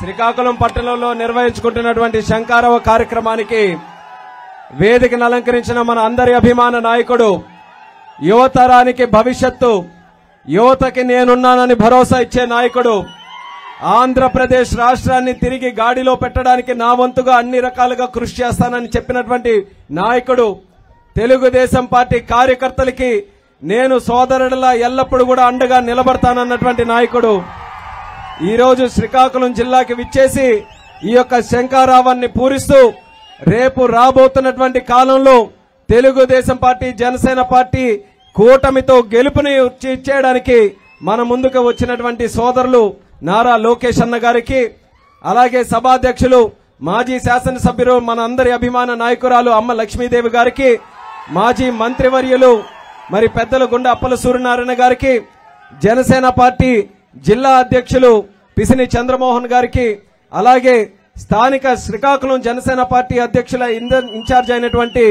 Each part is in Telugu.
శ్రీకాకుళం పట్టణంలో నిర్వహించుకుంటున్నటువంటి శంకారవ కార్యక్రమానికి వేదికను అలంకరించిన మన అందరి అభిమాన నాయకుడు, యువతరానికి భవిష్యత్తు, యువతకి నేనున్నానని భరోసా ఇచ్చే నాయకుడు, ఆంధ్రప్రదేశ్ రాష్ట్రాన్ని తిరిగి గాడిలో పెట్టడానికి నా వంతుగా అన్ని రకాలుగా కృషి చేస్తానని చెప్పినటువంటి నాయకుడు, తెలుగుదేశం పార్టీ కార్యకర్తలకి నేను సోదరుడిలా ఎల్లప్పుడూ కూడా అండగా నిలబడతానన్నటువంటి నాయకుడు ఈరోజు శ్రీకాకుళం జిల్లాకి విచ్చేసి ఈ యొక్క శంఖారావాన్ని పూరిస్తూ రేపు రాబోతున్నటువంటి కాలంలో తెలుగుదేశం పార్టీ, జనసేన పార్టీ కూటమితో గెలుపుని ఇచ్చేయడానికి మన ముందుకు వచ్చినటువంటి సోదరులు నారా లోకేష్ అన్న గారికి, అలాగే సభాధ్యక్షులు మాజీ శాసనసభ్యులు మన అందరి అభిమాన నాయకురాలు అమ్మ లక్ష్మీదేవి గారికి, మాజీ మంత్రివర్యులు మరి పెద్దలు గుండా అప్పల సూర్యనారాయణ గారికి, జనసేన పార్టీ జిల్లా అధ్యక్షులు పిసిని చంద్రమోహన్ గారికి, అలాగే స్థానిక శ్రీకాకుళం జనసేన పార్టీ అధ్యక్షుల ఇన్ఛార్జ్ అయినటువంటి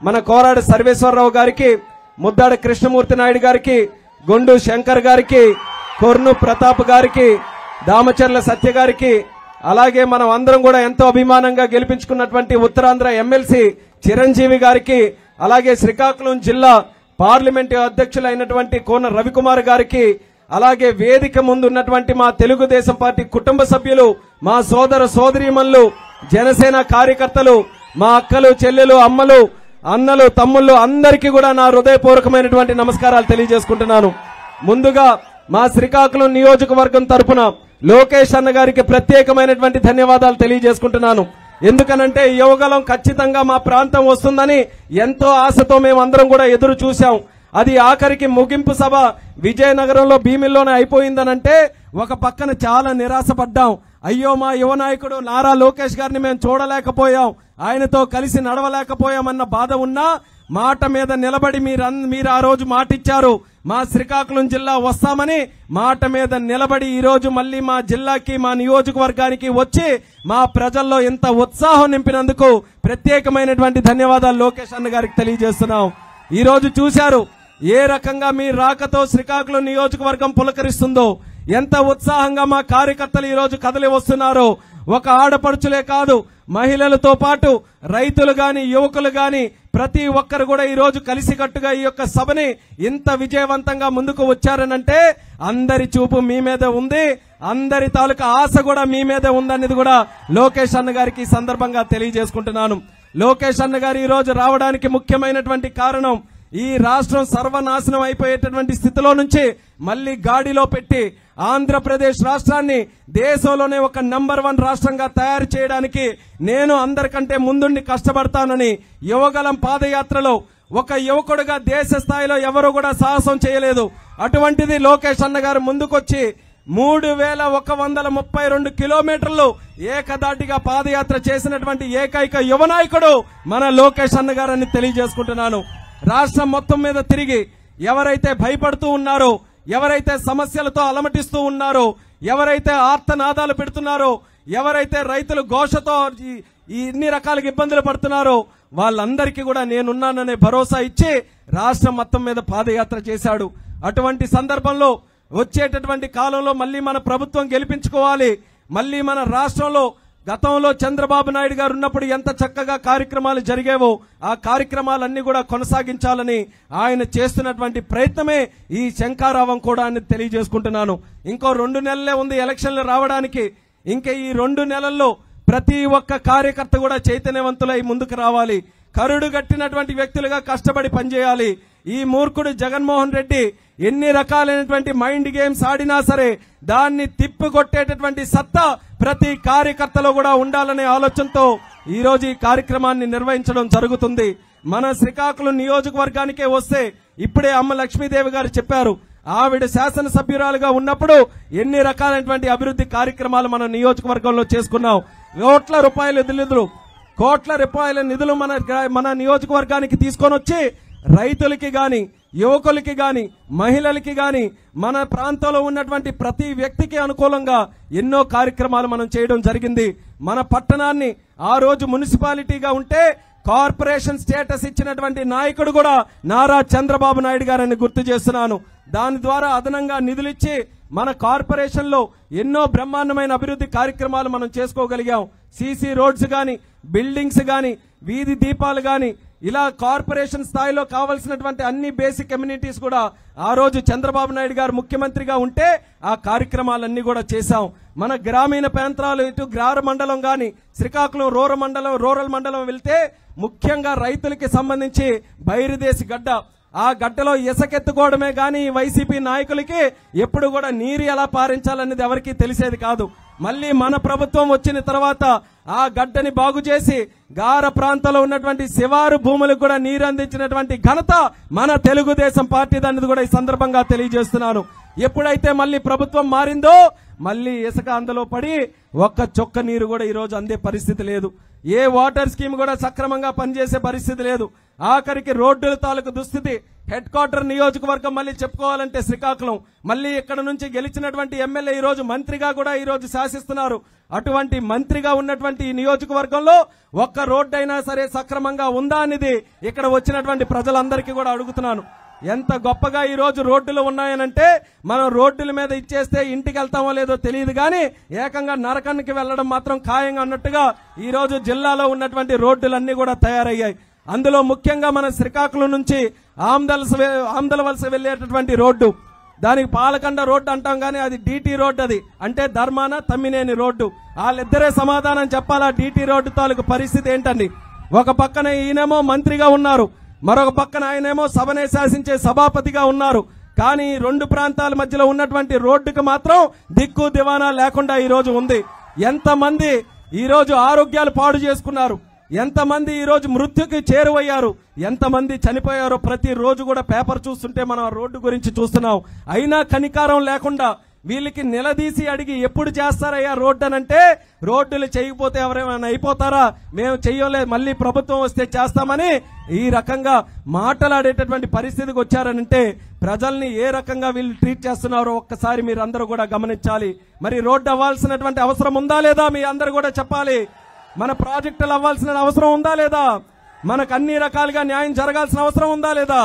మన కోరాడు సర్వేశ్వరరావు గారికి, ముద్దాడ కృష్ణమూర్తి నాయుడు గారికి, గుండు శంకర్ గారికి, కొర్ను ప్రతాప్ గారికి, దామచర్ల సత్య గారికి, అలాగే మనం అందరం కూడా ఎంతో అభిమానంగా గెలిపించుకున్నటువంటి ఉత్తరాంధ్ర ఎమ్మెల్సీ చిరంజీవి గారికి, అలాగే శ్రీకాకుళం జిల్లా పార్లమెంటు అధ్యక్షులైనటువంటి కోన రవికుమార్ గారికి, అలాగే వేదిక ముందు ఉన్నటువంటి మా తెలుగుదేశం పార్టీ కుటుంబ సభ్యులు, మా సోదర సోదరీమణులు, జనసేన కార్యకర్తలు, మా అక్కలు, చెల్లెలు, అమ్మలు, అన్నలు, తమ్ముళ్ళు అందరికీ కూడా నా హృదయపూర్వకమైనటువంటి నమస్కారాలు తెలియజేసుకుంటున్నాను. ముందుగా మా శ్రీకాకుళం నియోజకవర్గం తరపున లోకేష్ అన్న గారికి ప్రత్యేకమైనటువంటి ధన్యవాదాలు తెలియజేసుకుంటున్నాను. ఎందుకనంటే యువగలం ఖచ్చితంగా మా ప్రాంతం వస్తుందని ఎంతో ఆశతో మేమందరం కూడా ఎదురు చూశాం. అది ఆఖరికి ముగింపు సభ విజయనగరంలో భీమిల్లోనే అయిపోయిందనంటే ఒక పక్కన చాలా నిరాశపడ్డాం. అయ్యో మా యువ నాయకుడు నారా లోకేష్ గారిని మేము చూడలేకపోయాం, ఆయనతో కలిసి నడవలేకపోయామన్న బాధ ఉన్నా మాట మీద నిలబడి మీరు ఆ రోజు మాటిచ్చారు, మా శ్రీకాకుళం జిల్లా వస్తామని మాట మీద నిలబడి ఈ రోజు మళ్ళీ మా జిల్లాకి, మా నియోజకవర్గానికి వచ్చి మా ప్రజల్లో ఇంత ఉత్సాహం నింపినందుకు ప్రత్యేకమైనటువంటి ధన్యవాదాలు లోకేష్ అన్న గారికి తెలియజేస్తున్నాం. ఈ రోజు చూశారు ఏ రకంగా మీ రాకతో శ్రీకాకుళం నియోజకవర్గం పులకరిస్తుందో, ఎంత ఉత్సాహంగా మా కార్యకర్తలు ఈ రోజు కదలి వస్తున్నారో. ఒక ఆడపడుచులే కాదు, మహిళలతో పాటు రైతులు గాని, యువకులు గాని ప్రతి ఒక్కరు కూడా ఈ రోజు కలిసికట్టుగా ఈ యొక్క సభని ఇంత విజయవంతంగా ముందుకు వచ్చారనంటే అందరి చూపు మీ మీద ఉంది, అందరి తాలూకా ఆశ కూడా మీ మీద ఉందనేది కూడా లోకేష్ అన్న గారికి ఈ సందర్భంగా తెలియజేసుకుంటున్నాను. లోకేష్ అన్న గారు ఈ రోజు రావడానికి ముఖ్యమైనటువంటి కారణం ఈ రాష్ట్రం సర్వనాశనం అయిపోయేటటువంటి స్థితిలో నుంచి మళ్లీ గాడిలో పెట్టి ఆంధ్రప్రదేశ్ రాష్ట్రాన్ని దేశంలోనే ఒక నంబర్ 1 రాష్ట్రంగా తయారు చేయడానికి నేను అందరికంటే ముందుండి కష్టపడతానని యువగలం పాదయాత్రలో ఒక యువకుడుగా దేశ స్థాయిలో ఎవరు కూడా సాహసం చేయలేదు. అటువంటిది లోకేష్ అన్న గారు ముందుకొచ్చి 3132 కిలోమీటర్లు ఏకదాటిగా పాదయాత్ర చేసినటువంటి ఏకైక యువ నాయకుడు మన లోకేష్ అన్న గారని తెలియజేసుకుంటున్నాను. రాష్ట్రం మొత్తం మీద తిరిగి ఎవరైతే భయపడుతూ ఉన్నారో, ఎవరైతే సమస్యలతో అలమటిస్తూ ఉన్నారో, ఎవరైతే ఆర్తనాదాలు పెడుతున్నారో, ఎవరైతే రైతులు ఘోషతో ఇన్ని రకాలుగా ఇబ్బందులు పడుతున్నారో వాళ్ళందరికీ కూడా నేనున్నాననే భరోసా ఇచ్చి రాష్ట్రం మొత్తం మీద పాదయాత్ర చేశాడు. అటువంటి సందర్భంలో వచ్చేటటువంటి కాలంలో మళ్లీ మన ప్రభుత్వం గెలిపించుకోవాలి. మళ్లీ మన రాష్ట్రంలో గతంలో చంద్రబాబు నాయుడు గారు ఉన్నప్పుడు ఎంత చక్కగా కార్యక్రమాలు జరిగేవో ఆ కార్యక్రమాలన్నీ కూడా కొనసాగించాలని ఆయన చేస్తున్నటువంటి ప్రయత్నమే ఈ శంఖారావం కూడా అని తెలియజేసుకుంటున్నాను. ఇంకో 2 నెలలే ఉంది ఎలక్షన్లు రావడానికి. ఇంకా ఈ 2 నెలల్లో ప్రతి ఒక్క కార్యకర్త కూడా చైతన్యవంతులై ముందుకు రావాలి. కరుడు గట్టినటువంటి వ్యక్తులుగా కష్టపడి పనిచేయాలి. ఈ మూర్ఖుడు జగన్మోహన్ రెడ్డి ఎన్ని రకాలైనటువంటి మైండ్ గేమ్స్ ఆడినా సరే దాన్ని తిప్పికొట్టేటటువంటి సత్తా ప్రతి కార్యకర్తలో కూడా ఉండాలనే ఆలోచనతో ఈ రోజు ఈ కార్యక్రమాన్ని నిర్వహించడం జరుగుతుంది. మన శ్రీకాకుళం నియోజకవర్గానికే వస్తే ఇప్పుడే అమ్మ లక్ష్మీదేవి గారు చెప్పారు, ఆవిడ శాసనసభ్యురాలుగా ఉన్నప్పుడు ఎన్ని రకాలైనటువంటి అభివృద్ధి కార్యక్రమాలు మన నియోజకవర్గంలో చేసుకున్నాం. కోట్ల రూపాయల నిధులు మన నియోజకవర్గానికి తీసుకొని వచ్చి రైతులకి గాని, యువకులకి గాని, మహిళలకి గాని, మన ప్రాంతంలో ఉన్నటువంటి ప్రతి వ్యక్తికి అనుకూలంగా ఎన్నో కార్యక్రమాలు మనం చేయడం జరిగింది. మన పట్టణాన్ని ఆ రోజు మున్సిపాలిటీగా ఉంటే కార్పొరేషన్ స్టేటస్ ఇచ్చినటువంటి నాయకుడు కూడా నారా చంద్రబాబు నాయుడు గారని గుర్తు చేస్తున్నాను. దాని ద్వారా అదనంగా నిధులిచ్చి మన కార్పొరేషన్ లో ఎన్నో బ్రహ్మాండమైన అభివృద్ధి కార్యక్రమాలు మనం చేసుకోగలిగాం. సీసీ రోడ్స్ గాని, బిల్డింగ్స్ గాని, వీధి దీపాలు గాని, ఇలా కార్పొరేషన్ స్థాయిలో కావాల్సినటువంటి అన్ని బేసిక్ కమ్యూనిటీస్ కూడా ఆ రోజు చంద్రబాబు నాయుడు గారు ముఖ్యమంత్రిగా ఉంటే ఆ కార్యక్రమాలన్నీ కూడా చేశాం. మన గ్రామీణ ప్రాంతాలు ఇటు గ్రార మండలం గాని, శ్రీకాకుళం రూరల్ మండలం వెళ్తే ముఖ్యంగా రైతులకి సంబంధించి బైరుదేశి గడ్డ, ఆ గడ్డలో ఇసుకెత్తుకోవడమే గాని వైసీపీ నాయకులకి ఎప్పుడు కూడా నీరు ఎలా పారించాలనేది ఎవరికీ తెలిసేది కాదు. మళ్ళీ మన ప్రభుత్వం వచ్చిన తర్వాత ఆ గడ్డని బాగు చేసి గార ప్రాంతంలో ఉన్నటువంటి శివారు భూములకు కూడా నీరు అందించినటువంటి ఘనత మన తెలుగుదేశం పార్టీ అనేది కూడా ఈ సందర్భంగా తెలియజేస్తున్నాను. ఎప్పుడైతే మళ్ళీ ప్రభుత్వం మారిందో మళ్ళీ ఇసుక అందులో పడి ఒక్క చొక్క నీరు కూడా ఈ రోజు అందే పరిస్థితి లేదు. ఏ వాటర్ స్కీమ్ కూడా సక్రమంగా పనిచేసే పరిస్థితి లేదు. ఆఖరికి రోడ్డుల తాలూకు దుస్థితి. హెడ్ క్వార్టర్ నియోజకవర్గం మళ్ళీ చెప్పుకోవాలంటే శ్రీకాకుళం, మళ్ళీ ఇక్కడ నుంచి గెలిచినటువంటి ఎమ్మెల్యే ఈ రోజు మంత్రిగా కూడా ఈ రోజు శాసిస్తున్నారు. అటువంటి మంత్రిగా ఉన్నటువంటి ఈ నియోజకవర్గంలో ఒక్క రోడ్డు అయినా సరే సక్రమంగా ఉందా అనేది ఇక్కడ వచ్చినటువంటి ప్రజలందరికీ కూడా అడుగుతున్నాను. ఎంత గొప్పగా ఈ రోజు రోడ్డులు ఉన్నాయనంటే మనం రోడ్డుల మీద ఇచ్చేస్తే ఇంటికి వెళ్తామో లేదో తెలియదు కానీ ఏకంగా నరకానికి వెళ్లడం మాత్రం ఖాయంగా అన్నట్టుగా ఈ రోజు జిల్లాలో ఉన్నటువంటి రోడ్డులన్నీ కూడా తయారయ్యాయి. అందులో ముఖ్యంగా మన శ్రీకాకుళం నుంచి ఆమ్దలవలస వెళ్లేటటువంటి రోడ్డు, దానికి పాలకండ రోడ్డు అంటాం కానీ అది డీటీ రోడ్డు. అది అంటే ధర్మాన తమ్మినేని రోడ్డు. వాళ్ళిద్దరే సమాధానం చెప్పాలా డీటీ రోడ్డు తాలూకు పరిస్థితి ఏంటండి. ఒక పక్కన ఈయనేమో మంత్రిగా ఉన్నారు, మరొక పక్కన ఆయనేమో సభనే శాసించే సభాపతిగా ఉన్నారు. కానీ రెండు ప్రాంతాల మధ్యలో ఉన్నటువంటి రోడ్డుకు మాత్రం దిక్కు దివానా లేకుండా ఈ రోజు ఉంది. ఎంతమంది ఈ రోజు ఆరోగ్యాలు పాడు చేసుకున్నారు, ఎంతమంది ఈ రోజు మృత్యుకి చేరువయ్యారు, ఎంతమంది చనిపోయారో ప్రతి రోజు కూడా పేపర్ చూస్తుంటే మనం రోడ్డు గురించి చూస్తున్నాం. అయినా కనికారం లేకుండా వీళ్ళకి నిలదీసి అడిగి ఎప్పుడు చేస్తారయ్యా రోడ్డు అనంటే రోడ్డులు చేయకపోతే ఎవరేమైనా అయిపోతారా, మేము చెయ్యలేదు, మళ్ళీ ప్రభుత్వం వస్తే చేస్తామని ఈ రకంగా మాట్లాడేటటువంటి పరిస్థితికి వచ్చారనంటే ప్రజల్ని ఏ రకంగా వీళ్ళు ట్రీట్ చేస్తున్నారో ఒక్కసారి మీరు అందరూ కూడా గమనించాలి. మరి రోడ్డు అవ్వాల్సినటువంటి అవసరం ఉందా లేదా మీ అందరూ కూడా చెప్పాలి. మన ప్రాజెక్టులు అవ్వాల్సిన అవసరం ఉందా లేదా, మనకు అన్ని రకాలుగా న్యాయం జరగాల్సిన అవసరం ఉందా లేదా.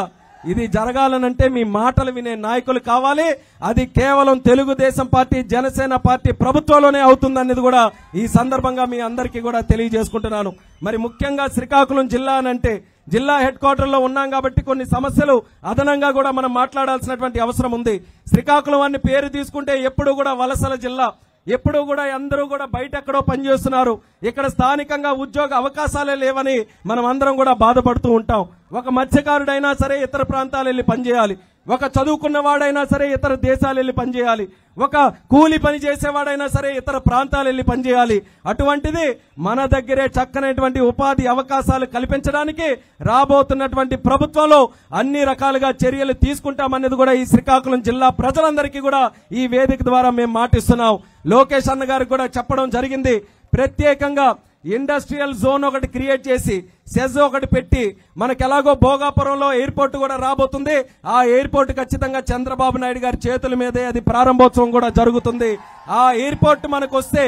ఇది జరగాలనంటే మీ మాటలు వినే నాయకులు కావాలి. అది కేవలం తెలుగుదేశం పార్టీ, జనసేన పార్టీ ప్రభుత్వంలోనే అవుతుందనేది కూడా ఈ సందర్భంగా మీ అందరికీ కూడా తెలియజేసుకుంటున్నాను. మరి ముఖ్యంగా శ్రీకాకుళం జిల్లా అనంటే జిల్లా హెడ్ క్వార్టర్ లో ఉన్నాం కాబట్టి కొన్ని సమస్యలు అదనంగా కూడా మనం మాట్లాడాల్సినటువంటి అవసరం ఉంది. శ్రీకాకుళం అని పేరు తీసుకుంటే ఎప్పుడు కూడా వలసల జిల్లా, ఎప్పుడు కూడా అందరూ కూడా బయట ఎక్కడో పనిచేస్తున్నారు, ఇక్కడ స్థానికంగా ఉద్యోగ అవకాశాలే లేవని మనం అందరం కూడా బాధపడుతూ ఉంటాం. ఒక మత్స్యకారుడైనా సరే ఇతర ప్రాంతాలు వెళ్ళి పనిచేయాలి, ఒక చదువుకున్న వాడైనా సరే ఇతర దేశాలు వెళ్ళి పనిచేయాలి, ఒక కూలి పని చేసేవాడైనా సరే ఇతర ప్రాంతాలు వెళ్ళి పనిచేయాలి. అటువంటిది మన దగ్గరే చక్కనటువంటి ఉపాధి అవకాశాలు కల్పించడానికి రాబోతున్నటువంటి ప్రభుత్వంలో అన్ని రకాలుగా చర్యలు తీసుకుంటామనేది కూడా ఈ శ్రీకాకుళం జిల్లా ప్రజలందరికీ కూడా ఈ వేదిక ద్వారా మేము మాటిస్తున్నాం. లోకేష్ అన్న గారికి కూడా చెప్పడం జరిగింది, ప్రత్యేకంగా ఇండస్ట్రియల్ జోన్ ఒకటి క్రియేట్ చేసి సెజ్ ఒకటి పెట్టి మనకు ఎలాగో భోగాపురంలో ఎయిర్పోర్ట్ కూడా రాబోతుంది. ఆ ఎయిర్పోర్ట్ ఖచ్చితంగా చంద్రబాబు నాయుడు గారి చేతుల మీదే అది ప్రారంభోత్సవం కూడా జరుగుతుంది. ఆ ఎయిర్పోర్ట్ మనకు వస్తే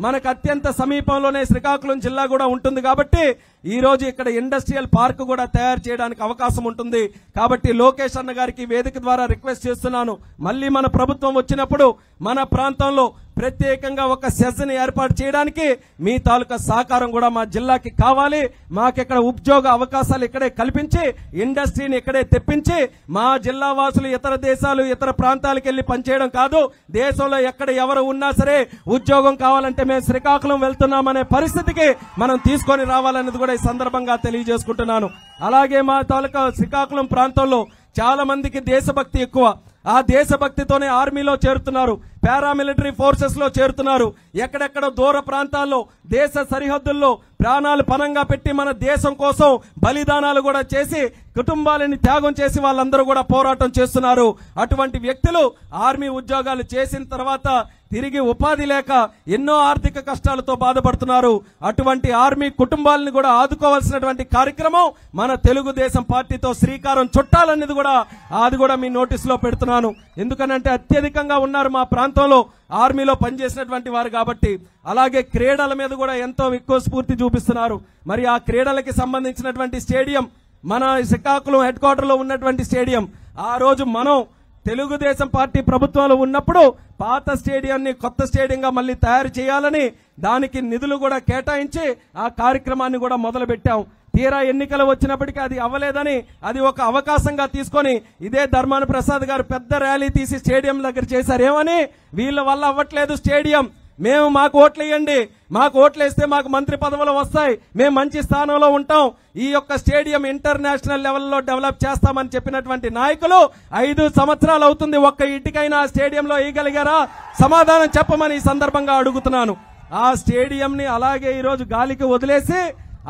మనకు అత్యంత సమీపంలోనే శ్రీకాకుళం జిల్లా కూడా ఉంటుంది కాబట్టి ఈ రోజు ఇక్కడ ఇండస్ట్రియల్ పార్క్ కూడా తయారు చేయడానికి అవకాశం ఉంటుంది. కాబట్టి లోకేష్ అన్న గారికి వేదిక ద్వారా రిక్వెస్ట్ చేస్తున్నాను, మళ్ళీ మన ప్రభుత్వం వచ్చినప్పుడు మన ప్రాంతంలో ప్రత్యేకంగా ఒక సెజ్ ని ఏర్పాటు చేయడానికి మీ తాలూకా సహకారం కూడా మా జిల్లాకి కావాలి. మాకిక్కడ ఉద్యోగ అవకాశాలు ఇక్కడే కల్పించి ఇండస్ట్రీని ఇక్కడే తెప్పించి మా జిల్లా వాసులు ఇతర దేశాలు ఇతర ప్రాంతాలకు వెళ్లి పనిచేయడం కాదు, దేశంలో ఎక్కడ ఎవరు ఉన్నా సరే ఉద్యోగం కావాలంటే మేము శ్రీకాకుళం వెళ్తున్నామనే పరిస్థితికి మనం తీసుకొని రావాలనేది కూడా ఈ సందర్భంగా తెలియజేసుకుంటున్నాను. అలాగే మా తాలూకా శ్రీకాకుళం ప్రాంతంలో చాలా మందికి దేశభక్తి ఎక్కువ. ఆ దేశభక్తితోనే ఆర్మీలో చేరుతున్నారు, పారామిలిటరీ ఫోర్సెస్ లో చేరుతున్నారు. ఎక్కడెక్కడ దూర ప్రాంతాల్లో దేశ సరిహద్దుల్లో ప్రాణాలు పణంగా పెట్టి మన దేశం కోసం బలిదానాలు కూడా చేసి కుటుంబాలని త్యాగం చేసి వాళ్ళందరూ కూడా పోరాటం చేస్తున్నారు. అటువంటి వ్యక్తులు ఆర్మీ ఉద్యోగాలు చేసిన తర్వాత తిరిగి ఉపాధి లేక ఎన్నో ఆర్థిక కష్టాలతో బాధపడుతున్నారు. అటువంటి ఆర్మీ కుటుంబాలను కూడా ఆదుకోవాల్సినటువంటి కార్యక్రమం మన తెలుగుదేశం పార్టీతో శ్రీకారం చుట్టాలనేది కూడా అది కూడా మీ నోటీసులో పెడుతున్నాను. ఎందుకనంటే అత్యధికంగా ఉన్నారు మా ప్రాంతంలో ఆర్మీలో పనిచేసినటువంటి వారు కాబట్టి. అలాగే క్రీడల మీద కూడా ఎంతో ఎక్కువ స్ఫూర్తి చూపిస్తున్నారు. మరి ఆ క్రీడలకి సంబంధించినటువంటి స్టేడియం మన శ్రీకాకుళం హెడ్ క్వార్టర్ లో ఉన్నటువంటి స్టేడియం ఆ రోజు మనం తెలుగుదేశం పార్టీ ప్రభుత్వంలో ఉన్నప్పుడు పాత స్టేడియాన్ని కొత్త స్టేడియంగా మళ్ళీ తయారు చేయాలని దానికి నిధులు కూడా కేటాయించి ఆ కార్యక్రమాన్ని కూడా మొదలు పెట్టాం. తీరా ఎన్నికలు వచ్చినప్పటికీ అది అవ్వలేదని అది ఒక అవకాశంగా తీసుకొని ఇదే ధర్మాన ప్రసాద్ గారు పెద్ద ర్యాలీ తీసి స్టేడియం దగ్గర చేశారు. ఏమని? వీళ్ళ వల్ల అవ్వట్లేదు స్టేడియం, మేము మాకు ఓట్లు వేయండి, మాకు ఓట్లు వేస్తే మాకు మంత్రి పదవులు వస్తాయి, మేము మంచి స్థానంలో ఉంటాం, ఈ యొక్క స్టేడియం ఇంటర్నేషనల్ లెవెల్లో డెవలప్ చేస్తామని చెప్పినటువంటి నాయకులు 5 సంవత్సరాలు అవుతుంది. ఒక్క ఇటుకైనా ఆ స్టేడియంలో వేయగలిగారా? సమాధానం చెప్పమని ఈ సందర్భంగా అడుగుతున్నాను. ఆ స్టేడియంని అలాగే ఈరోజు గాలికి వదిలేసి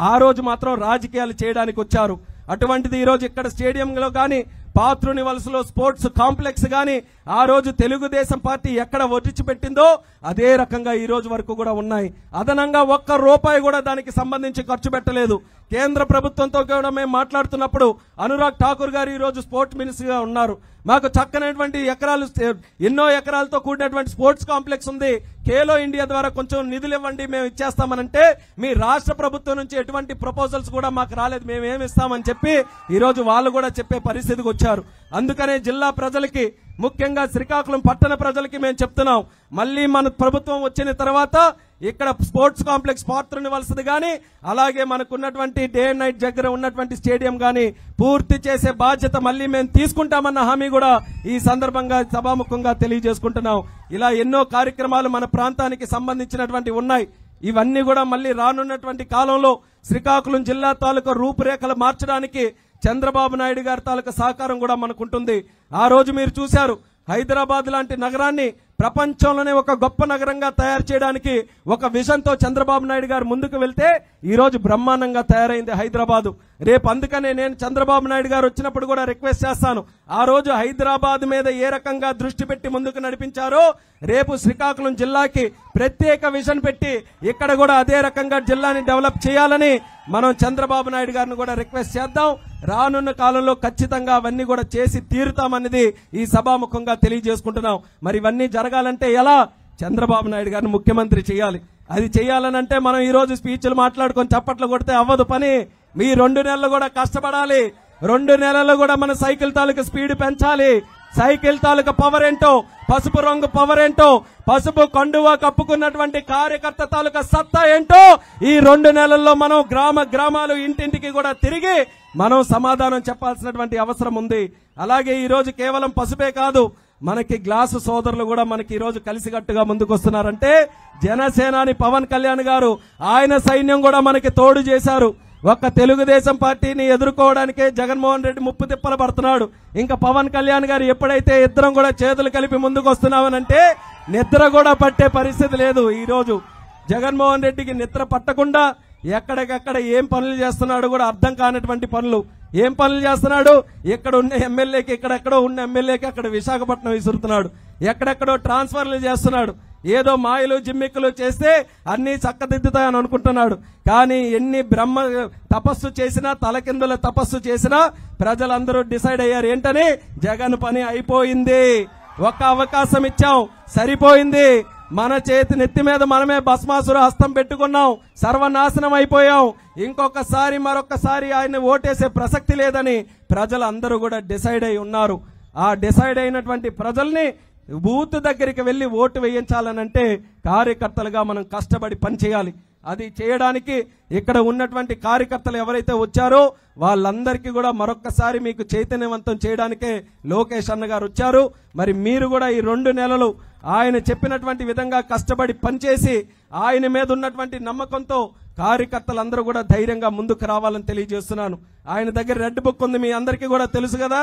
ఆ రోజు మాత్రం రాజకీయాలు చేయడానికి వచ్చారు. అటువంటిది ఈరోజు ఇక్కడ స్టేడియంలో కానీ పాత్రుని వలసలో స్పోర్ట్స్ కాంప్లెక్స్ గాని ఆ రోజు తెలుగుదేశం పార్టీ ఎక్కడ ఒడిచిపెట్టిందో అదే రకంగా ఈ రోజు వరకు కూడా ఉన్నాయి. అదనంగా ఒక్క రూపాయి కూడా దానికి సంబంధించి ఖర్చు పెట్టలేదు. కేంద్ర ప్రభుత్వంతో కూడా మేము మాట్లాడుతున్నప్పుడు అనురాగ్ ఠాకూర్ గారు ఈ రోజు స్పోర్ట్స్ మినిస్టర్ గా ఉన్నారు. మాకు చక్కనటువంటి ఎకరాలు, ఎన్నో ఎకరాలతో కూడినటువంటి స్పోర్ట్స్ కాంప్లెక్స్ ఉంది, ఖేలో ఇండియా ద్వారా కొంచెం నిధులు ఇవ్వండి మేము ఇచ్చేస్తామనంటే మీ రాష్ట్ర ప్రభుత్వం నుంచి ఎటువంటి ప్రపోజల్స్ కూడా మాకు రాలేదు, మేమేమి ఇస్తామని చెప్పి ఈ రోజు వాళ్ళు కూడా చెప్పే పరిస్థితికి వచ్చారు. అందుకనే జిల్లా ప్రజలకి, ముఖ్యంగా శ్రీకాకుళం పట్టణ ప్రజలకి మేము చెప్తున్నాం, మళ్ళీ మన ప్రభుత్వం వచ్చిన తర్వాత ఇక్కడ స్పోర్ట్స్ కాంప్లెక్స్ పాత్రని వలసది గాని అలాగే మనకున్నటువంటి డే అండ్ నైట్ దగ్గర ఉన్నటువంటి స్టేడియం గాని పూర్తి చేసే బాధ్యత మళ్ళీ మేము తీసుకుంటామన్న హామీ కూడా ఈ సందర్భంగా సభాముఖంగా తెలియజేసుకుంటున్నాం. ఇలా ఎన్నో కార్యక్రమాలు మన ప్రాంతానికి సంబంధించినటువంటి ఉన్నాయి. ఇవన్నీ కూడా మళ్ళీ రానున్నటువంటి కాలంలో శ్రీకాకుళం జిల్లా తాలూకా రూపురేఖలు మార్చడానికి చంద్రబాబు నాయుడు గారి తాలూకా సహకారం కూడా మనకుంటుంది. ఆ రోజు మీరు చూశారు, హైదరాబాద్ లాంటి నగరాన్ని ప్రపంచంలోనే ఒక గొప్ప నగరంగా తయారు చేయడానికి ఒక విజన్ తో చంద్రబాబు నాయుడు గారు ముందుకు వెళ్తే ఈ రోజు బ్రహ్మాండంగా తయారైంది హైదరాబాద్. రేపు అందుకనే నేను చంద్రబాబు నాయుడు గారు వచ్చినప్పుడు కూడా రిక్వెస్ట్ చేస్తాను, ఆ రోజు హైదరాబాద్ మీద ఏ రకంగా దృష్టి పెట్టి ముందుకు నడిపించారో రేపు శ్రీకాకుళం జిల్లాకి ప్రత్యేక విజన్ పెట్టి ఇక్కడ కూడా అదే రకంగా జిల్లాని డెవలప్ చేయాలని మనం చంద్రబాబు నాయుడు గారిని కూడా రిక్వెస్ట్ చేద్దాం. రానున్న కాలంలో ఖచ్చితంగా అవన్నీ కూడా చేసి తీరుతామన్నది ఈ సభాముఖంగా తెలియజేసుకుంటున్నాం. మరి ఇవన్నీ జరగాలంటే ఎలా? చంద్రబాబు నాయుడు గారిని ముఖ్యమంత్రి చేయాలి. అది చేయాలనంటే మనం ఈ రోజు స్పీచ్లు మాట్లాడుకొని చప్పట్లు కొడితే అవ్వదు పని. మీ 2 నెలలు కూడా కష్టపడాలి. 2 నెలల్లో కూడా మన సైకిల్ తాలూకా స్పీడ్ పెంచాలి. సైకిల్ తాలూకా పవర్ ఏంటో, పసుపు రంగు పవర్ ఏంటో, పసుపు కండువా కప్పుకున్నటువంటి కార్యకర్త తాలూకా సత్తా ఏంటో ఈ 2 నెలల్లో మనం గ్రామాలు ఇంటింటికి కూడా తిరిగి మనం సమాధానం చెప్పాల్సినటువంటి అవసరం ఉంది. అలాగే ఈ రోజు కేవలం పసుపే కాదు, మనకి గ్లాసు సోదరులు కూడా మనకి ఈ రోజు కలిసికట్టుగా ముందుకు వస్తున్నారంటే జనసేనాని పవన్ కళ్యాణ్ గారు, ఆయన సైన్యం కూడా మనకి తోడు చేశారు. ఒక్క తెలుగుదేశం పార్టీని ఎదుర్కోవడానికే జగన్మోహన్ రెడ్డి ముప్పు తిప్పలు పడుతున్నాడు. ఇంకా పవన్ కళ్యాణ్ గారు ఎప్పుడైతే ఇద్దరం కూడా చేతులు కలిపి ముందుకు వస్తున్నామనంటే నిద్ర కూడా పట్టే పరిస్థితి లేదు. ఈ రోజు జగన్మోహన్ రెడ్డికి నిద్ర పట్టకుండా ఎక్కడికక్కడ ఏం పనులు చేస్తున్నాడు కూడా అర్థం కానటువంటి పనులు. ఏం పనులు చేస్తున్నాడు? ఇక్కడ ఉన్న ఎమ్మెల్యేకి ఇక్కడెక్కడో ఉన్న ఎమ్మెల్యేకి అక్కడ విశాఖపట్నం విసురుతున్నాడు, ఎక్కడెక్కడో ట్రాన్స్ఫర్లు చేస్తున్నాడు. ఏదో మాయలు జిమ్మిక్కులు చేస్తే అన్ని చక్కదిద్దుతాయని అనుకుంటున్నాడు. కానీ ఎన్ని బ్రహ్మ తపస్సు చేసినా, తలకిందుల తపస్సు చేసినా ప్రజలందరూ డిసైడ్ అయ్యారు ఏంటని, జగన్ పని అయిపోయింది, ఒక్క అవకాశం ఇచ్చాం సరిపోయింది, మన నెత్తి మీద మనమే భస్మాసుర హస్తం పెట్టుకున్నాం, సర్వనాశనం అయిపోయాం, ఇంకొకసారి మరొకసారి ఆయన ఓటేసే ప్రసక్తి లేదని ప్రజలందరూ కూడా డిసైడ్ అయి ఉన్నారు. ఆ డిసైడ్ అయినటువంటి ప్రజల్ని బూత్ దగ్గరికి వెళ్లి ఓటు వేయించాలనంటే కార్యకర్తలుగా మనం కష్టపడి పనిచేయాలి. అది చేయడానికి ఇక్కడ ఉన్నటువంటి కార్యకర్తలు ఎవరైతే వచ్చారో వాళ్ళందరికీ కూడా మరొక్కసారి మీకు చైతన్యవంతం చేయడానికే లోకేష్ అన్న గారు వచ్చారు. మరి మీరు కూడా ఈ 2 నెలలు ఆయన చెప్పినటువంటి విధంగా కష్టపడి పనిచేసి ఆయన మీద ఉన్నటువంటి నమ్మకంతో కార్యకర్తలందరూ కూడా ధైర్యంగా ముందుకు రావాలని తెలియజేస్తున్నాను. ఆయన దగ్గర రెడ్ బుక్ ఉంది, మీ అందరికీ కూడా తెలుసు కదా.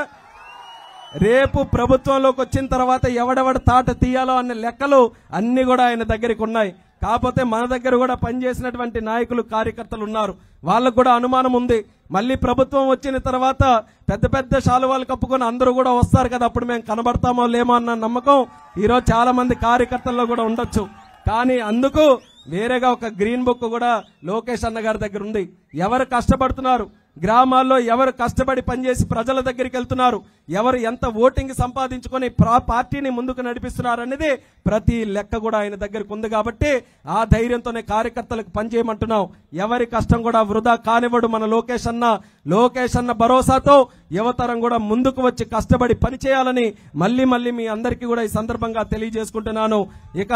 రేపు ప్రభుత్వంలోకి వచ్చిన తర్వాత ఎవడెవడ తాట తీయాలో అనే లెక్కలు అన్ని కూడా ఆయన దగ్గరికి ఉన్నాయి. కాకపోతే మన దగ్గర కూడా పనిచేసినటువంటి నాయకులు కార్యకర్తలు ఉన్నారు, వాళ్ళకు కూడా అనుమానం ఉంది. మళ్ళీ ప్రభుత్వం వచ్చిన తర్వాత పెద్ద పెద్ద శాలువాలు కప్పుకొని అందరూ కూడా వస్తారు కదా, అప్పుడు మేము కనబడతామో లేమో అన్న నమ్మకం ఈరోజు చాలా మంది కార్యకర్తల్లో కూడా ఉండొచ్చు. కానీ అందుకు వేరేగా ఒక గ్రీన్ బుక్ కూడా లోకేష్ అన్న గారి దగ్గర ఉంది. ఎవరు కష్టపడుతున్నారు, గ్రామాల్లో ఎవరు కష్టపడి పనిచేసి ప్రజల దగ్గరికి వెళ్తున్నారు, ఎవరు ఎంత ఓటింగ్ సంపాదించుకొని పార్టీని ముందుకు నడిపిస్తున్నారు అనేది ప్రతి లెక్క కూడా ఆయన దగ్గరకు ఉంది. కాబట్టి ఆ ధైర్యంతోనే కార్యకర్తలకు పనిచేయమంటున్నాం. ఎవరి కష్టం కూడా వృధా కానివ్వడు మన లోకేష్ అన్న భరోసాతో యువతరం కూడా ముందుకు వచ్చి కష్టపడి పనిచేయాలని మళ్ళీ మీ అందరికీ కూడా ఈ సందర్భంగా తెలియజేసుకుంటున్నాను. ఇక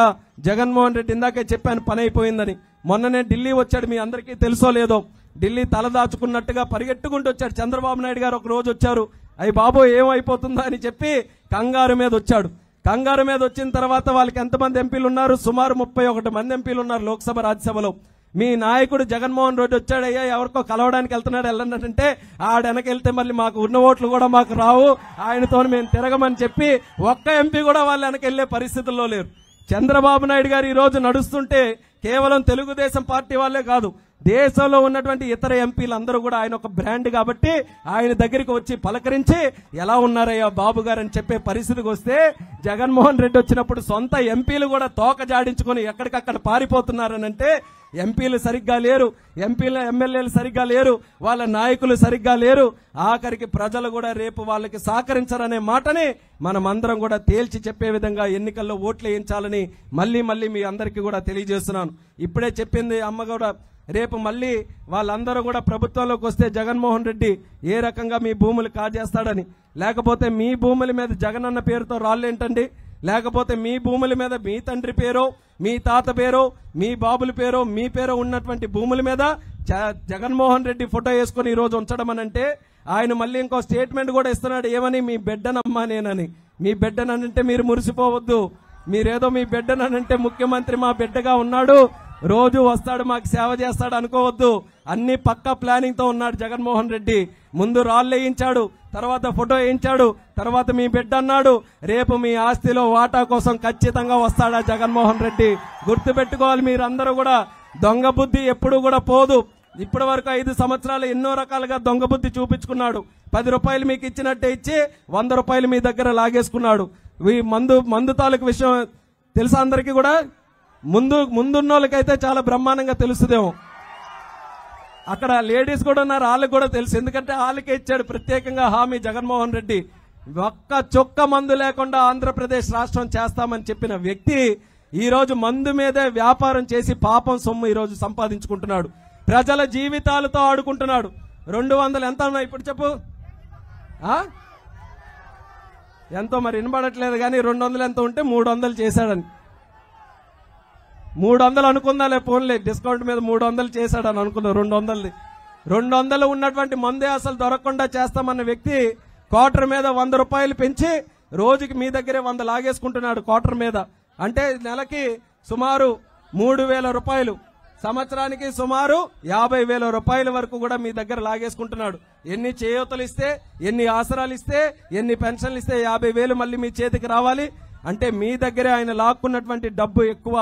జగన్మోహన్ రెడ్డి ఇందాకే చెప్పాను పని అయిపోయిందని. మొన్ననే ఢిల్లీ వచ్చాడు, మీ అందరికీ తెలుసో లేదో. ఢిల్లీ తలదాచుకున్నట్టుగా పరిగెట్టుకుంటూ వచ్చాడు. చంద్రబాబు నాయుడు గారు ఒక రోజు వచ్చారు, అయ్యి బాబు ఏమైపోతుందా అని చెప్పి కంగారు మీద వచ్చాడు. కంగారు మీద వచ్చిన తర్వాత వాళ్ళకి ఎంతమంది ఎంపీలు ఉన్నారు? సుమారు 31 మంది ఎంపీలు ఉన్నారు లోక్సభ రాజ్యసభలో. మీ నాయకుడు జగన్మోహన్ రెడ్డి వచ్చాడయ్యా, ఎవరికో కలవడానికి వెళ్తున్నాడు, వెళ్ళంటే ఆడెనకెళ్తే మళ్ళీ మాకు ఉన్న ఓట్లు కూడా మాకు రావు, ఆయనతో మేము తిరగమని చెప్పి ఒక్క ఎంపీ కూడా వాళ్ళు వెనకెళ్లే పరిస్థితుల్లో లేరు. చంద్రబాబు నాయుడు గారు ఈ రోజు నడుస్తుంటే కేవలం తెలుగుదేశం పార్టీ వాళ్ళే కాదు, దేశంలో ఉన్నటువంటి ఇతర ఎంపీలు అందరూ కూడా ఆయన ఒక బ్రాండ్ కాబట్టి ఆయన దగ్గరికి వచ్చి పలకరించి ఎలా ఉన్నారయ్యా బాబు గారు అని చెప్పే పరిస్థితికి వస్తే, జగన్మోహన్ రెడ్డి వచ్చినప్పుడు సొంత ఎంపీలు కూడా తోక జాడించుకొని ఎక్కడికక్కడ పారిపోతున్నారనంటే ఎంపీలు సరిగ్గా లేరు, ఎమ్మెల్యేలు సరిగ్గా లేరు, వాళ్ళ నాయకులు సరిగ్గా లేరు, ఆఖరికి ప్రజలు కూడా రేపు వాళ్ళకి సహకరించరనే మాటని మనమందరం కూడా తేల్చి చెప్పే విధంగా ఎన్నికల్లో ఓట్లు వేయించాలని మళ్ళీ మీ అందరికీ కూడా తెలియజేస్తున్నాను. ఇప్పుడే చెప్పింది అమ్మ కూడా, రేపు మళ్ళీ వాళ్ళందరూ కూడా ప్రభుత్వంలోకి వస్తే జగన్మోహన్ రెడ్డి ఏ రకంగా మీ భూములు కాజేస్తాడని, లేకపోతే మీ భూముల మీద జగనన్న పేరుతో రాళ్ళేంటండి, లేకపోతే మీ భూముల మీద మీ తండ్రి పేరో మీ తాత పేరో మీ బాబుల పేరో మీ పేరో ఉన్నటువంటి భూముల మీద జగన్మోహన్ రెడ్డి ఫోటో వేసుకుని ఈ రోజు ఉంచడం అనంటే ఆయన మళ్ళీ ఇంకో స్టేట్మెంట్ కూడా ఇస్తున్నాడు, ఏమని? మీ బిడ్డనమ్మా నేనని. మీ బిడ్డనంటే మీరు మురిసిపోవద్దు, మీరేదో మీ బిడ్డనంటే ముఖ్యమంత్రి మా బిడ్డగా ఉన్నాడు, రోజు వస్తాడు మాకు సేవ చేస్తాడు అనుకోవద్దు. అన్ని పక్కా ప్లానింగ్ తో ఉన్నాడు జగన్మోహన్ రెడ్డి. ముందు రాళ్ళు వేయించాడు, తర్వాత ఫోటో వేయించాడు, తర్వాత మీ బిడ్డ అన్నాడు. రేపు మీ ఆస్తిలో వాటా కోసం ఖచ్చితంగా వస్తాడా జగన్మోహన్ రెడ్డి? గుర్తుపెట్టుకోవాలి మీరందరూ కూడా. దొంగ బుద్ధి ఎప్పుడు కూడా పోదు. ఇప్పటి వరకు 5 సంవత్సరాలు ఎన్నో రకాలుగా దొంగ బుద్ధి చూపించుకున్నాడు. 10 రూపాయలు మీకు ఇచ్చినట్టే ఇచ్చి 100 రూపాయలు మీ దగ్గర లాగేసుకున్నాడు. ఈ మందు తాలూకు విషయం తెలుసా అందరికీ కూడా? ముందున్న వాళ్ళకైతే చాలా బ్రహ్మాండంగా తెలుస్తుందేమో. అక్కడ లేడీస్ కూడా ఉన్నారు, వాళ్ళకి కూడా తెలుసు, ఎందుకంటే వాళ్ళకే ఇచ్చాడు ప్రత్యేకంగా హామీ జగన్మోహన్ రెడ్డి. ఒక్క చొక్క మందు లేకుండా ఆంధ్రప్రదేశ్ రాష్ట్రం చేస్తామని చెప్పిన వ్యక్తి ఈ రోజు మందు మీదే వ్యాపారం చేసి పాపం సొమ్ము ఈ రోజు సంపాదించుకుంటున్నాడు. ప్రజల జీవితాలతో ఆడుకుంటున్నాడు. 200 ఎంత ఉన్నాయి ఇప్పుడు చెప్పు? ఎంతో మరి వినబడట్లేదు కానీ 200 ఎంత ఉంటే 300 చేశాడని. 300 అనుకుందాలే, ఫోన్లే డిస్కౌంట్ మీద 300 చేశాడని అనుకుందాం. 200 ఉన్నటువంటి మందే అసలు దొరకకుండా చేస్తామన్న వ్యక్తి క్వార్టర్ మీద 100 రూపాయలు పెంచి రోజుకి మీ దగ్గరే 100 లాగేసుకుంటున్నాడు క్వార్టర్ మీద. అంటే నెలకి సుమారు 3,000 రూపాయలు, సంవత్సరానికి సుమారు 50,000 రూపాయల వరకు కూడా మీ దగ్గర లాగేసుకుంటున్నాడు. ఎన్ని చేయూతలు ఇస్తే, ఎన్ని ఆసరాలు ఇస్తే, ఎన్ని పెన్షన్లు ఇస్తే 50,000 మళ్ళీ మీ చేతికి రావాలి అంటే మీ దగ్గరే ఆయన లాక్కున్నటువంటి డబ్బు ఎక్కువ.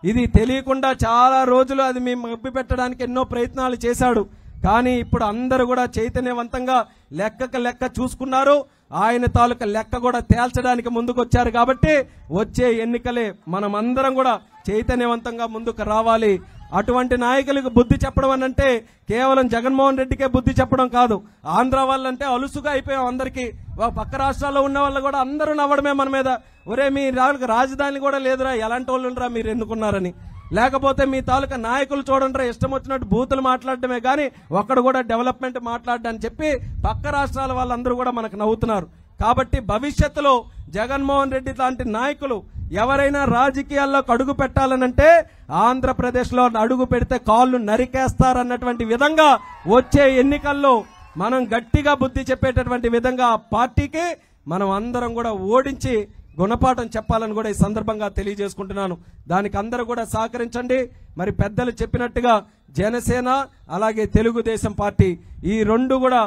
ఇది తెలియకుండా చాలా రోజులు అది మీ మభ్య పెట్టడానికి ఎన్నో ప్రయత్నాలు చేశాడు. కానీ ఇప్పుడు అందరూ కూడా చైతన్యవంతంగా లెక్క చూసుకున్నారు. ఆయన తాలూకా లెక్క కూడా తేల్చడానికి ముందుకు వచ్చారు. కాబట్టి వచ్చే ఎన్నికలే మనం అందరం కూడా చైతన్యవంతంగా ముందుకు రావాలి. అటువంటి నాయకులకు బుద్ధి చెప్పడం అనంటే కేవలం జగన్మోహన్ రెడ్డికే బుద్ధి చెప్పడం కాదు. ఆంధ్ర వాళ్ళంటే అలుసుగా అయిపోయాం అందరికీ. పక్క రాష్ట్రాల్లో ఉన్న వాళ్ళు కూడా అందరూ నవ్వడమే మన మీద. ఒరే మీ రాజధాని కూడా లేదురా, ఎలాంటి వాళ్ళు మీరు ఎన్నుకున్నారని. లేకపోతే మీ తాలూకా నాయకులు చూడండి ఇష్టం వచ్చినట్టు బూతులు మాట్లాడటమే కానీ ఒక్కడు కూడా డెవలప్మెంట్ మాట్లాడని చెప్పి పక్క రాష్ట్రాల వాళ్ళందరూ కూడా మనకు నవ్వుతున్నారు. కాబట్టి భవిష్యత్తులో జగన్మోహన్ రెడ్డి లాంటి నాయకులు ఎవరైనా రాజకీయాల్లోకి అడుగు పెట్టాలనంటే ఆంధ్రప్రదేశ్లో అడుగు పెడితే కాళ్ళు నరికేస్తారన్నటువంటి విధంగా వచ్చే ఎన్నికల్లో మనం గట్టిగా బుద్ధి చెప్పేటటువంటి విధంగా పార్టీకి మనం అందరం కూడా ఓడించి గుణపాఠం చెప్పాలని కూడా ఈ సందర్భంగా తెలియజేసుకుంటున్నాను. దానికి అందరూ కూడా సహకరించండి. మరి పెద్దలు చెప్పినట్టుగా జనసేన అలాగే తెలుగుదేశం పార్టీ ఈ రెండు కూడా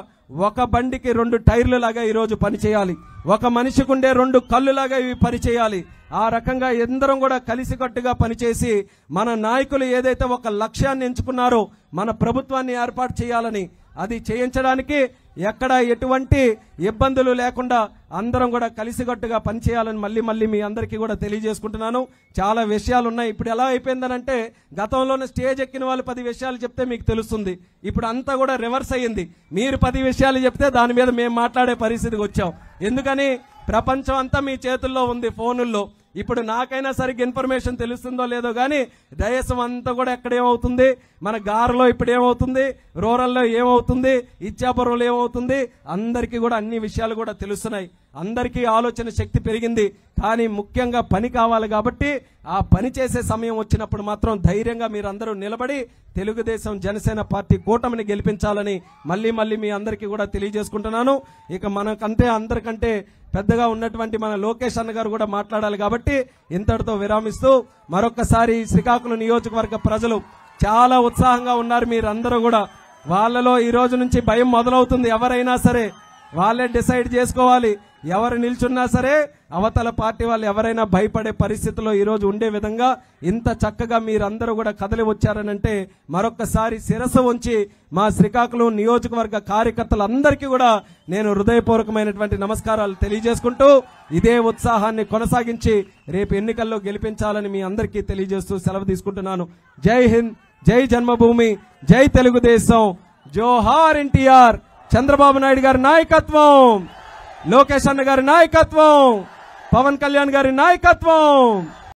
ఒక బండికి 2 టైర్లు లాగా ఈరోజు పనిచేయాలి. ఒక మనిషికి ఉండే 2 కళ్ళు లాగా ఇవి పనిచేయాలి. ఆ రకంగా అందరం కూడా కలిసికట్టుగా పనిచేసి మన నాయకులు ఏదైతే ఒక లక్ష్యాన్ని ఎంచుకున్నారో మన ప్రభుత్వాన్ని ఏర్పాటు చేయాలని అది చేయించడానికి ఎక్కడ ఎటువంటి ఇబ్బందులు లేకుండా అందరం కూడా కలిసికట్టుగా పనిచేయాలని మళ్ళీ మీ అందరికీ కూడా తెలియజేసుకుంటున్నాను. చాలా విషయాలు ఉన్నాయి. ఇప్పుడు ఎలా అయిపోయిందనంటే గతంలోనే స్టేజ్ ఎక్కిన వాళ్ళు 10 విషయాలు చెప్తే మీకు తెలుస్తుంది. ఇప్పుడు అంతా కూడా రివర్స్ అయ్యింది. మీరు 10 విషయాలు చెప్తే దాని మీద మేము మాట్లాడే పరిస్థితికి వచ్చాం. ఎందుకని ప్రపంచం అంతా మీ చేతుల్లో ఉంది, ఫోనుల్లో. ఇప్పుడు నాకైనా సరిగ్గా ఇన్ఫర్మేషన్ తెలుస్తుందో లేదో కానీ దేశం అంతా కూడా ఎక్కడేమవుతుంది, మన గారులో ఇప్పుడు ఏమవుతుంది, రూరల్లో ఏమవుతుంది, ఇచ్చాపురంలో ఏమవుతుంది, అందరికీ కూడా అన్ని విషయాలు కూడా తెలుస్తున్నాయి. అందరికీ ఆలోచన శక్తి పెరిగింది. కానీ ముఖ్యంగా పని కావాలి కాబట్టి ఆ పని చేసే సమయం వచ్చినప్పుడు మాత్రం ధైర్యంగా మీరందరూ నిలబడి తెలుగుదేశం జనసేన పార్టీ కూటమిని గెలిపించాలని మళ్ళీ మీ అందరికీ కూడా తెలియజేసుకుంటున్నాను. ఇక మనకంటే అందరికంటే పెద్దగా ఉన్నటువంటి మన లోకేష్ అన్న గారు కూడా మాట్లాడాలి కాబట్టి ఇంతటితో విరామిస్తూ మరొకసారి శ్రీకాకుళం నియోజకవర్గ ప్రజలు చాలా ఉత్సాహంగా ఉన్నారు. మీరందరూ కూడా వాళ్ళలో ఈ రోజు నుంచి భయం మొదలవుతుంది. ఎవరైనా సరే వాళ్ళే డిసైడ్ చేసుకోవాలి. ఎవరు నిల్చున్నా సరే అవతల పార్టీ వాళ్ళు ఎవరైనా భయపడే పరిస్థితిలో ఈరోజు ఉండే విధంగా ఇంత చక్కగా మీరందరూ కూడా కదలి వచ్చారనంటే మరొక్కసారి శిరస్సు ఉంచి మా శ్రీకాకుళం నియోజకవర్గ కార్యకర్తలందరికీ కూడా నేను హృదయపూర్వకమైనటువంటి నమస్కారాలు తెలియజేసుకుంటూ ఇదే ఉత్సాహాన్ని కొనసాగించి రేపు ఎన్నికల్లో గెలిపించాలని మీ అందరికీ తెలియజేస్తూ సెలవు తీసుకుంటున్నాను. జై హింద్, జై జన్మభూమి, జై తెలుగుదేశం, జోహార్ ఎన్టీఆర్, చంద్రబాబు నాయుడు గారి నాయకత్వం, లోకేష్ అన్న గారి నాయకత్వం, పవన్ కళ్యాణ్ గారి నాయకత్వం.